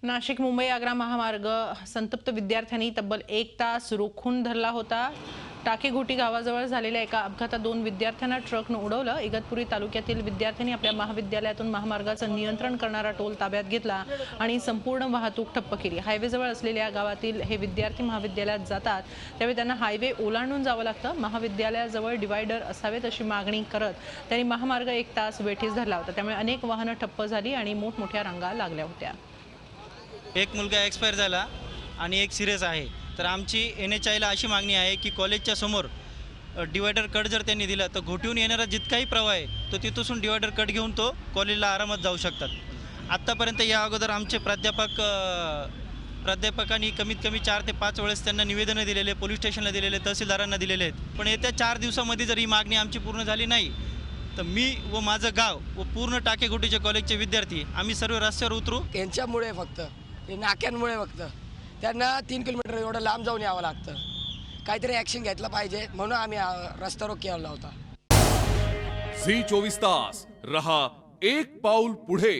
नाशिक मुंबई आग्रा महामार्ग संतप्त विद्यार्थ्यांनी तब्बल 1 तास रोखून धरला होता। टाकेघोटी गावाजवळ झालेल्या एका अपघातात 2 विद्यार्थ्यांना ट्रकनं उडवलं। इगतपुरी तालुक्यातील विद्यार्थ्यांनी आपल्या महाविद्यालयातून महामार्गाचं नियंत्रण करणारा टोल ताब्यात घेतला आणि संपूर्ण वाहतूक ठप्प केली। हायवेजवळ असलेल्या गावातील हे विद्यार्थी महाविद्यालयात जातात त्यावेळी त्यांना हायवे ओलांडून जावं लागतं। महाविद्यालयाजवळ डिवायडर असावेत अशी मागणी करत त्यांनी महामार्ग 1 तास वेठीस धरला होता। त्यामुळे अनेक वाहनं ठप्प झाली आणि मोठमोठ्या रांगा लागल्या होत्या। एक मुलगा एक्सपायर झाला आणि एक सिरियस आहे। तर आमची NHIला अशी मागणी आहे की कॉलेजच्या समोर डिवायडर कट जर त्यांनी दिला तर घोटीहून येणारा जितकाही प्रवाह आहे तो तिथून डिवायडर कट घेऊन तो कॉलेजला आरामात जाऊ शकतात। आत्तापर्यंत या अगोदर आमचे प्राध्यापकांनी कमीत कमी 4 ते 5 वेळेस त्यांना निवेदनं दिलेले, पोलीस स्टेशनला दिलेले, तहसीलदारांना दिलेले आहेत। पण येत्या 4 दिवसामध्ये जर ही मागणी आमची पूर्ण झाली नाही तर मी व माझं गाव व पूर्ण टाकेघोटीचे कॉलेजचे विद्यार्थी आम्ही सर्व रस्त्यावर उतरू। यांच्यामुळे फक्त हे नाक्यांमुळे फक्त त्यांना 3 किलोमीटर एवढं लांब जाऊन यावं लागतं। काहीतरी ॲक्शन घेतलं पाहिजे म्हणून आम्ही रस्ता रोक केला होता। झी 24 तास रहा एक पाऊल पुढे।